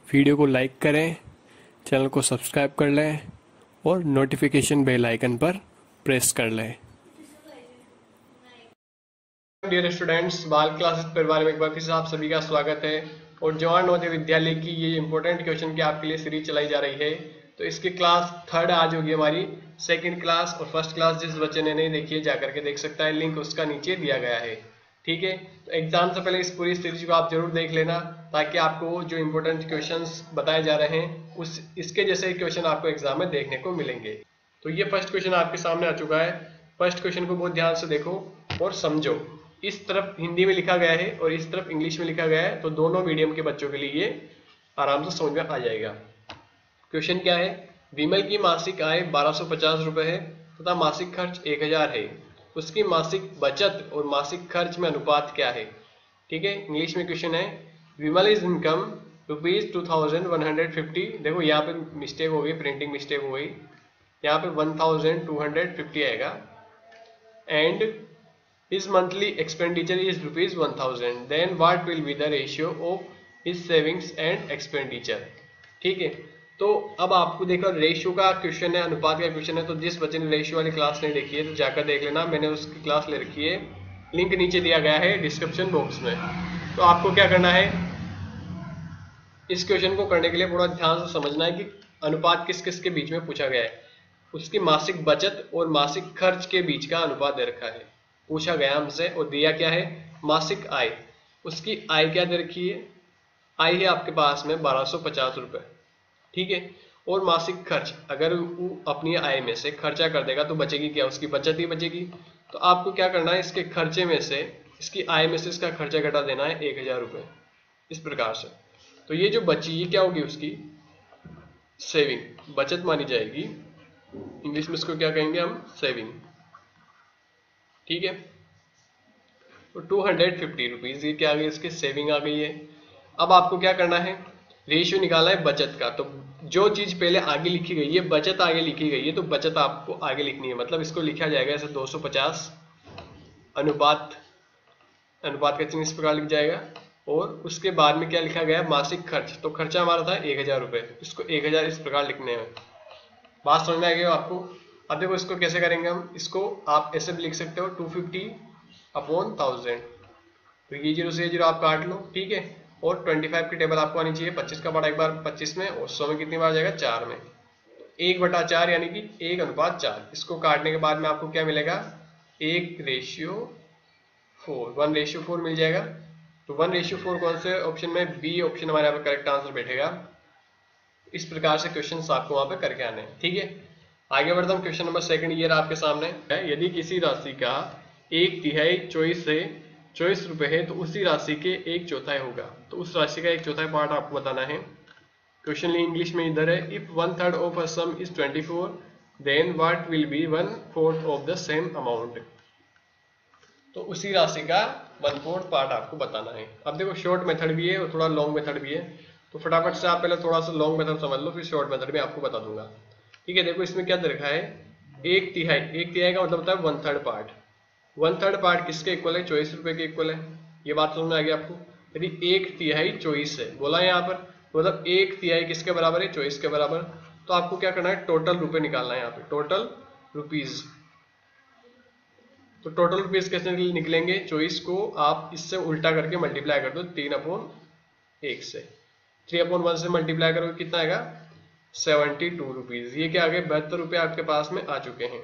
Video को like करें, channel को सब्सक्राइब कर लें और नोटिफिकेशन बेल आइकन पर प्रेस कर लें। डियर स्टूडेंट्स, बाल क्लासेस परिवार में एक बार फिर से आप सभी का स्वागत है। और जवाहर नवोदय विद्यालय की ये इंपॉर्टेंट क्वेश्चन की आपके लिए सीरीज चलाई जा रही है। तो इसकी क्लास थर्ड आज होगी हमारी। सेकंड क्लास और फर्स्ट क्लास जिस बच्चे ने नहीं देखी है जाकर के देख सकता है, लिंक उसका नीचे दिया गया है। ठीक है, तो एग्जाम से पहले इस पूरी सीरीज को आप जरूर देख लेना, ताकि आपको जो इंपॉर्टेंट क्वेश्चंस बताए जा रहे हैं उस इसके जैसे क्वेश्चन आपको एग्जाम में देखने को मिलेंगे। तो ये फर्स्ट क्वेश्चन आपके सामने आ चुका है। फर्स्ट क्वेश्चन को बहुत ध्यान से देखो और समझो। इस तरफ हिंदी में लिखा गया है और इस तरफ इंग्लिश में लिखा गया है, तो दोनों मीडियम के बच्चों के लिए ये आराम से समझ में आ जाएगा। क्वेश्चन क्या है? विमल की मासिक आय 1250 रुपए है तथा मासिक खर्च 1000 है। उसकी मासिक बचत और मासिक खर्च में अनुपात क्या है? ठीक है, इंग्लिश में क्वेश्चन है विमल इज इनकम ₹2150। देखो यहाँ पे मिस्टेक हो गई, प्रिंटिंग मिस्टेक हो गई, यहाँ पे 1250 आएगा। And his monthly expenditure is ₹1000, then what will be the ratio of his savings and expenditure? ठीक है, तो अब आपको देखो रेशियो का क्वेश्चन है, अनुपात का क्वेश्चन है। तो जिस बच्चे ने रेशियो वाली क्लास नहीं देखी है तो जाकर देख लेना, मैंने उसकी क्लास ले रखी है, लिंक नीचे दिया गया है डिस्क्रिप्शन बॉक्स में। तो आपको क्या करना है, इस क्वेश्चन को करने के लिए थोड़ा ध्यान से समझना है कि अनुपात किस किस के बीच में पूछा गया है। उसकी मासिक बचत और मासिक खर्च के बीच का अनुपात दे रखा है, पूछा गया हमसे। और दिया क्या है? मासिक आय। उसकी आय क्या दे रखी है? आय है आपके पास में 1250 रुपए। ठीक है, और मासिक खर्च, अगर वो अपनी आय में से खर्चा कर देगा तो बचेगी क्या? उसकी बचत ही बचेगी। तो आपको क्या करना है, इसके खर्चे में से, इसकी आय में से इसका खर्चा घटा देना है 1000 रुपए, इस प्रकार से। तो ये जो बची ये क्या होगी? उसकी सेविंग, बचत मानी जाएगी। इंग्लिश में इसको क्या कहेंगे हम? सेविंग। ठीक है, तो 250 रुपीज ये क्या आ गई? इसकी सेविंग आ गई है। अब आपको क्या करना है? रेशियो निकालना है बचत का। तो जो चीज पहले आगे लिखी गई है, बचत आगे लिखी गई है, तो बचत आपको आगे लिखनी है। मतलब इसको लिखा जाएगा ऐसे 250 अनुपात, अनुपात का चिन्ह इस प्रकार लिख जाएगा। और उसके बाद में क्या लिखा गया? मासिक खर्च। तो खर्चा हमारा था 1000 रुपए, इसको 1000 इस प्रकार लिखने हैं। बात समझ में आ गई आपको? अब देखो इसको कैसे करेंगे हम। इसको आप ऐसे भी लिख सकते हो 250/1000। तो ये 0 से 0 आप काट लो। ठीक है, और 25 की टेबल आपको आनी चाहिए। 25 का बड़ा एक बार 25 में, और 100 में कितनी बार जाएगा? 4 में। 1/4 यानी कि 1:4। इसको काटने के बाद में आपको क्या मिलेगा? 1:4, 1:4 मिल जाएगा। तो 1:4 कौन से ऑप्शन में? बी ऑप्शन हमारे यहाँ पे करेक्ट आंसर बैठेगा। इस प्रकार से क्वेश्चन आपको वहां पे करके आने हैं। ठीक है, आगे बढ़ता हूँ। क्वेश्चन नंबर सेकंड ये आपके सामने है। यदि किसी राशि का 1/3 24 रुपए है तो उसी राशि के 1/4 होगा। तो उस राशि का 1/4 पार्ट आपको बताना है। क्वेश्चन इंग्लिश में इधर है, if 1/3 of a sum is 24 then what will be 1/4 of the same amount. तो उसी राशि का 1/4 पार्ट आपको बताना है। अब देखो शॉर्ट मेथड भी है और थोड़ा लॉन्ग मेथड भी है। तो फटाफट से आप पहले थोड़ा सा लॉन्ग मेथड समझ लो, फिर शॉर्ट मेथड में आपको बता दूंगा। ठीक है, देखो इसमें क्या दे रखा है? 1/3। 1/3 का मतलब होता है 1/3 पार्ट। 1/3 पार्ट किसके इक्वल है? 24 रुपए के इक्वल है। ये बात समझ में आ गई आपको? यदि 1/3 24 है बोला यहाँ पर, मतलब 1/3 किसके बराबर है? 24 के बराबर। तो आपको क्या करना है? टोटल रुपए निकालना है यहाँ पे, टोटल रुपीज। तो टोटल रुपीज कैसे निकलेंगे? 24 को आप इससे उल्टा करके मल्टीप्लाई कर दो 3/1 से। 3/1 से मल्टीप्लाई करोगे कितना आएगा? 72 रुपीज। ये क्या आ गए? 72 रुपए आपके पास में आ चुके हैं।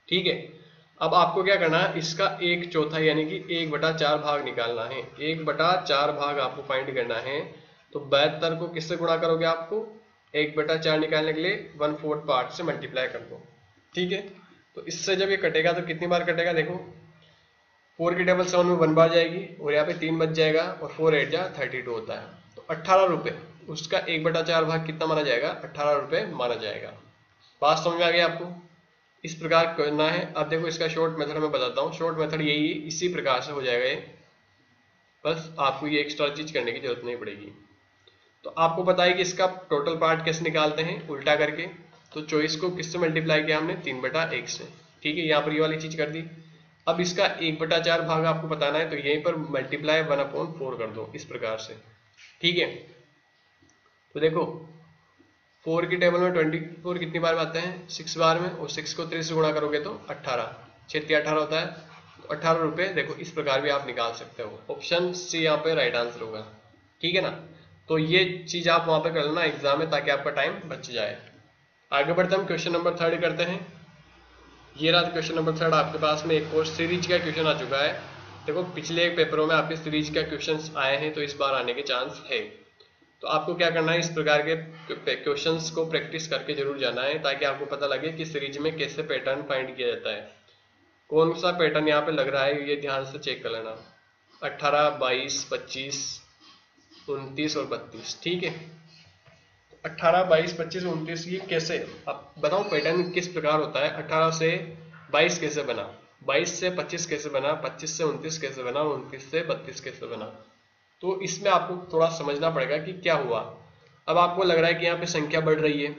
ठीक है, अब आपको क्या करना है? इसका 1/4 यानी कि 1/4 भाग निकालना है। 1/4 भाग आपको फाइंड करना है। तो 72 को किससे गुणा करोगे? आपको 1/4 निकालने के लिए 1/4 पार्ट से मल्टीप्लाई कर दो। ठीक है, तो इससे जब ये कटेगा तो कितनी बार कटेगा? देखो 4 की टेबल 7 में 1 बार जाएगी और यहाँ पे 3 बच जाएगा, और 4 8 जा 32 होता है। तो 18 रुपए, उसका 1/4 भाग कितना माना जाएगा? 18 रुपए माना जाएगा। बात समझ में आ गई आपको? इस प्रकार करना है। अब देखो इसका शॉर्ट मेथड मैं बताता हूँ। शॉर्ट मेथड यही, इसी प्रकार से हो जाएगा ये, बस आपको ये एक्स्ट्रा चीज करने की जरूरत नहीं पड़ेगी। तो आपको पता है कि इसका टोटल पार्ट कैसे निकालते हैं? उल्टा करके। तो 24 को किससे मल्टीप्लाई किया हमने? 3/1 से। ठीक है, यहाँ पर ये वाली चीज कर दी। अब इसका 1/4 भाग आपको बताना है, तो यहीं पर मल्टीप्लाई 1/4 कर दो, इस प्रकार से। ठीक है, तो देखो 4 की टेबल में 24 कितनी बार में आते हैं, 6 बार में, और 6 को 3 से गुणा करोगे तो 18, 6 18 होता है, तो 18 रुपये। देखो इस प्रकार भी आप निकाल सकते हो। ऑप्शन सी यहाँ पे राइट आंसर होगा, ठीक है ना। तो ये चीज आप वहां पे कर लेना एग्जाम में, ताकि आपका टाइम बच जाए। आगे बढ़ते हम क्वेश्चन नंबर 3 करते हैं। ये रहा क्वेश्चन नंबर 3 आपके पास में। एक और सीरीज का क्वेश्चन आ चुका है। देखो पिछले एक पेपरों में आपके सीरीज का क्वेश्चंस आए हैं, तो इस बार आने के चांस है। तो आपको क्या करना है, इस प्रकार के क्वेश्चंस को प्रैक्टिस करके जरूर जाना है, ताकि आपको पता लगे कि सीरीज में कैसे पैटर्न फाइंड किया जाता है। कौन सा पैटर्न यहाँ पे लग रहा है, ये ध्यान से चेक कर लेना। 18, 22, 25, 29 और 32, ठीक है। 18, 22, 25, 29 ये कैसे, अब बताओ पैटर्न किस प्रकार होता है। 18 से 22 कैसे बना, 22 से 25 कैसे बना, 25 से 29 कैसे बना, 29 से 32 कैसे बना। तो इसमें आपको थोड़ा समझना पड़ेगा कि क्या हुआ। अब आपको लग रहा है कि यहाँ पे संख्या बढ़ रही है,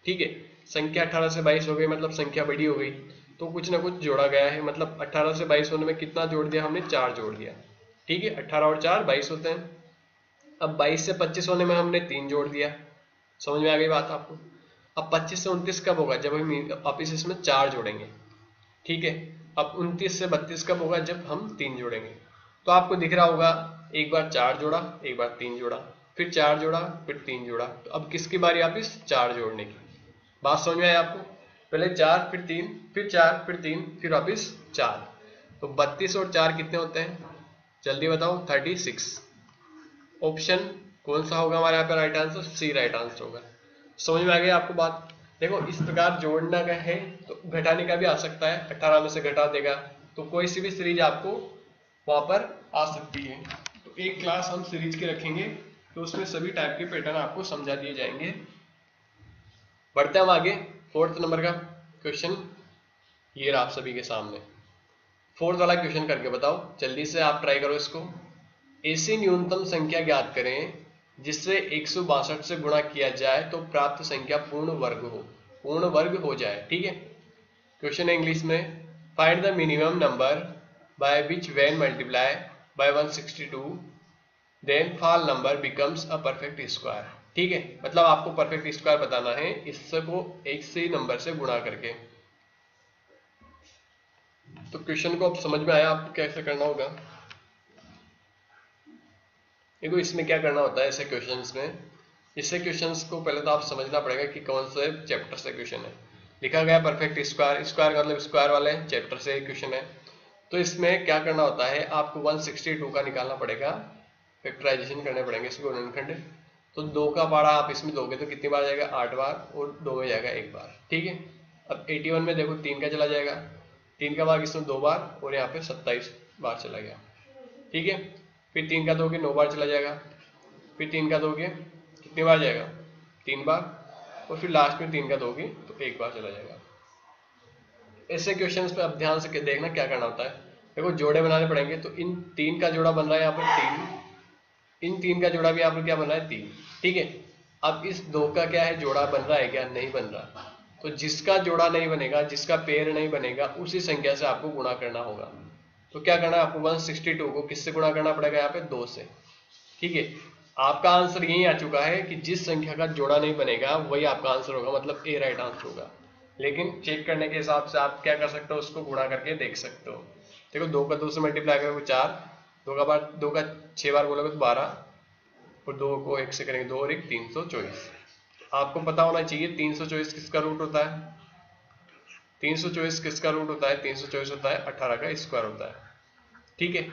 ठीक है, संख्या 18 से 22 हो गई, मतलब संख्या बड़ी हो गई, तो कुछ ना कुछ जोड़ा गया है। मतलब 18 से 22 होने में कितना जोड़ दिया हमने, 4 जोड़ दिया, ठीक है। 18 और 4 22 होते हैं। अब 22 से 25 होने में हमने 3 जोड़ दिया। समझ में आ गई बात आपको। अब 25 से 29 कब होगा, जब हम वापिस इसमें 4 जोड़ेंगे, ठीक है। अब 29 से 32 कब होगा, जब हम 3 जोड़ेंगे। तो आपको दिख रहा होगा, एक बार 4 जोड़ा, एक बार 3 जोड़ा, फिर 4 जोड़ा, फिर 3 जोड़ा। तो अब किसकी बारी, वापिस 4 जोड़ने की। बात समझ में आई आपको। पहले 4, फिर 3, फिर 4, फिर 3, फिर वापिस 4। तो 32 और 4 कितने होते हैं, जल्दी बताओ, 36। ऑप्शन कौन सा होगा हमारे यहाँ पे राइट आंसर, सी राइट आंसर होगा। समझ में आ गई आपको बात। देखो इस प्रकार जोड़ना का है, तो घटाने का भी आ सकता है, 18 में से घटा देगा, तो कोई सी भी सीरीज आपको वहां पर आ सकती है। तो एक क्लास हम सीरीज के रखेंगे, तो उसमें सभी टाइप के पैटर्न आपको समझा दिए जाएंगे। बढ़ते हम आगे। 4th नंबर का क्वेश्चन ये रहा आप सभी के सामने। 4th वाला क्वेश्चन करके बताओ, जल्दी से आप ट्राई करो इसको। ऐसी न्यूनतम संख्या ज्ञात करें जिससे 162 से गुणा किया जाए तो प्राप्त संख्या पूर्ण वर्ग हो जाए, ठीक है। क्वेश्चन है इंग्लिश में। Find the minimum number by which when multiply by 162 then fall number becomes a perfect square, ठीक है। मतलब आपको परफेक्ट स्क्वायर बताना है इसको एक से नंबर से गुणा करके। तो क्वेश्चन को अब समझ में आया आपको कैसे करना होगा। देखो इसमें क्या करना होता है ऐसे क्वेश्चंस में, इससे क्वेश्चंस को पहले तो आप समझना पड़ेगा कि कौन से चैप्टर से क्वेश्चन है। लिखा गया परफेक्ट स्क्वायर, स्क्वायर का मतलब स्क्वायर वाले चैप्टर से क्वेश्चन है। तो इसमें क्या करना होता है, आपको 162 का निकालना पड़ेगा, फैक्टराइजेशन करने पड़ेंगे इसको गुणनखंड। तो 2 का पारा आप इसमें दोगे तो कितनी बार जाएगा, 8 बार, और 2 में जाएगा 1 बार, ठीक है। अब 81 में देखो 3 का चला जाएगा, 3 का भाग इसमें 2 बार, और यहाँ पे 27 बार चला गया, ठीक है। फिर 3 का दोगे 9 बार चला जाएगा, फिर 3 का दोगे कितनी बार जाएगा, 3 बार, और फिर लास्ट में 3 का दोगे तो 1 बार चला जाएगा। ऐसे क्वेश्चंस पे अब ध्यान से देखना क्या करना होता है। देखो जोड़े बनाने पड़ेंगे, तो इन 3 का जोड़ा बन रहा है यहाँ पर 3, इन 3 का जोड़ा भी यहाँ पर क्या बन रहा है 3, ठीक है। अब इस 2 का क्या है, जोड़ा बन रहा है क्या, नहीं बन रहा। तो जिसका जोड़ा नहीं बनेगा, जिसका पेयर नहीं बनेगा, उसी संख्या से आपको गुणा करना होगा। तो क्या करना है आपको, 162 को किससे गुणा करना पड़ेगा, यहाँ पे 2 से, ठीक है। आपका आंसर यही आ चुका है कि जिस संख्या का जोड़ा नहीं बनेगा वही आपका आंसर होगा, मतलब ए राइट आंसर होगा। लेकिन चेक करने के हिसाब से आप क्या कर सकते हो, उसको गुणा करके देख सकते हो। देखो 2 का 2 से मल्टीप्लाई करोगे 4, 2 का 6 बार बोलोगे तो 12, और 2 को 1 से करेंगे 2 और 1 324। आपको पता होना चाहिए 324 किसका रूट होता है, 324 किसका रूट होता है, 324 होता है 18 का स्क्वायर होता है, ठीक है।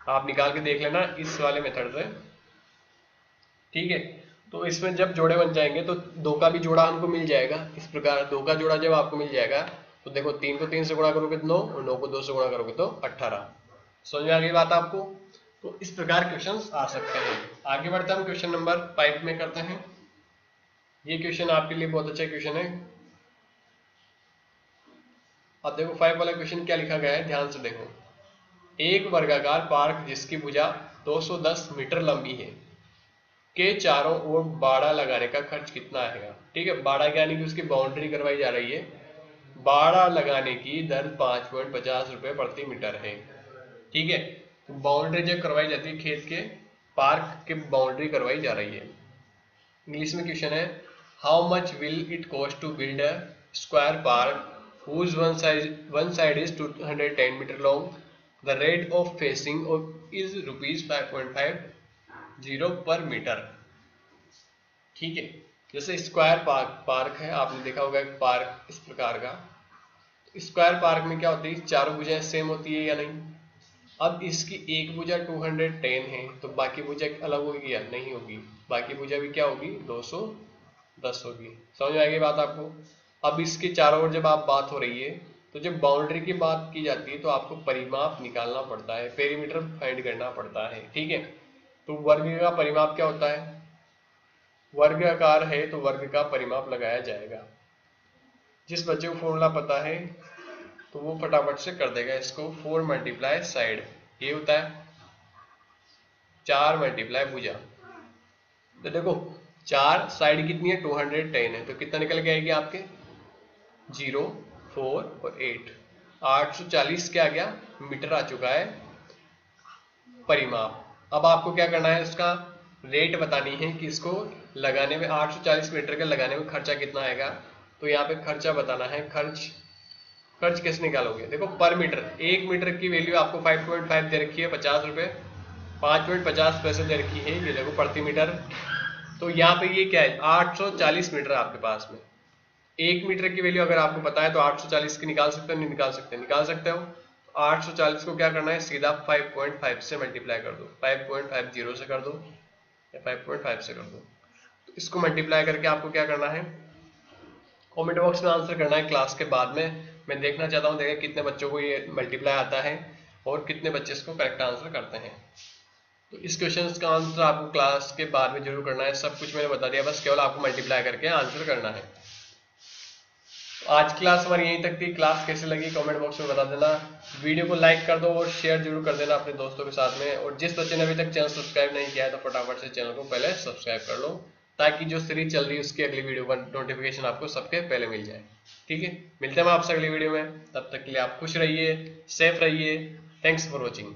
आप निकाल के देख लेना इस वाले मेथड से, ठीक है। तो इसमें जब जोड़े बन जाएंगे तो 2 का भी जोड़ा हमको मिल जाएगा। इस प्रकार 2 का जोड़ा जब आपको मिल जाएगा, तो देखो 3 को 3 से गुणा करोगे तो 9, और 9 को 2 से गुणा करोगे तो 18। समझ में आ गई बात आपको। तो इस प्रकार क्वेश्चंस आ सकते हैं। आगे बढ़ते हम क्वेश्चन नंबर 5 में करते हैं। ये क्वेश्चन आपके लिए बहुत अच्छा क्वेश्चन है। अब देखो 5 वाला क्वेश्चन क्या लिखा गया है, ध्यान से देखो। एक वर्गाकार पार्क जिसकी भुजा 210 मीटर लंबी है के चारों ओर बाड़ा लगाने का खर्च कितना आएगा, ठीक है। बाड़ा यानी कि उसकी बाउंड्री करवाई जा रही है। बाड़ा लगाने की दर 5.50 रुपए प्रति मीटर है, ठीक है। तो बाउंड्री जब करवाई जाती है खेत के, पार्क की बाउंड्री करवाई जा रही है, इंग्लिश में क्वेश्चन है, how much will it cost to build a square park whose one side is 210 meter long, the rate of facing is rupees 5.50 per metre. ठीक है, जैसे स्क्वायर पार्क है, आपने देखा होगा एक पार्क इस प्रकार का। स्क्वायर पार्क में क्या होती है, चारों भुजाएं सेम होती है या नहीं। अब इसकी एक भुजा 210 है तो बाकी भुजा अलग होगी या नहीं होगी, बाकी भुजा भी क्या होगी 210 होगी। समझ में आएगी बात आपको। अब इसके चारों ओर जब आप बात हो रही है तो जब बाउंड्री की बात की जाती है तो आपको परिमाप निकालना पड़ता है, पेरीमीटर फाइंड करना पड़ता है। ठीक है, तो वर्ग का परिमाप क्या होता है, वर्ग आकार है तो वर्ग का परिमाप लगाया जाएगा। जिस बच्चे को फॉर्मूला पता है तो वो फटाफट से कर देगा इसको। 4 मल्टीप्लाई साइड, ये होता है 4 मल्टीप्लाई भुजा। तो देखो 4 साइड कितनी है 210 है, तो कितना निकल के आएगी आपके 0, 4 और 8, 840 क्या आ गया मीटर आ चुका है परिमाप। अब आपको क्या करना है, इसका रेट बतानी है कि इसको लगाने में 840 मीटर के लगाने में खर्चा कितना आएगा। तो यहाँ पे खर्चा बताना है। खर्च कैसे निकालोगे, देखो पर मीटर, 1 मीटर की वैल्यू आपको 5.5 दे रखी है, 50 रुपए 5.50 पैसे दे रखी है, ये देखो प्रति मीटर। तो यहाँ पे ये क्या है 840 मीटर आपके पास में। 1 मीटर की वैल्यू अगर आपको पता है तो 840 की निकाल सकते हो, नहीं निकाल सकते, निकाल सकते हो। 840 को क्या करना है, सीधा 5.5 से मल्टीप्लाई कर दो, 5.50 से कर दो या 5.5 से कर दो। तो इसको मल्टीप्लाई करके आपको क्या करना है, कमेंट बॉक्स में आंसर करना है क्लास के बाद में। मैं देखना चाहता हूँ देखिए कितने बच्चों को ये मल्टीप्लाई आता है और कितने बच्चे इसको करेक्ट आंसर करते हैं। तो इस क्वेश्चन का आंसर आपको क्लास के बाद में जरूर करना है। सब कुछ मैंने बता दिया, बस केवल आपको मल्टीप्लाई करके आंसर करना है। तो आज की क्लास हमारी यहीं तक थी। क्लास कैसे लगी कमेंट बॉक्स में बता देना। वीडियो को लाइक कर दो और शेयर जरूर कर देना अपने दोस्तों के साथ में। और जिस बच्चे ने अभी तक चैनल सब्सक्राइब नहीं किया है तो फटाफट से चैनल को पहले सब्सक्राइब कर लो, ताकि जो सीरीज चल रही है उसकी अगली वीडियो का नोटिफिकेशन आपको सबके पहले मिल जाए। ठीक है, मिलते हैं हम आपसे अगली वीडियो में, तब तक के लिए आप खुश रहिए, सेफ रहिए। Thanks for watching.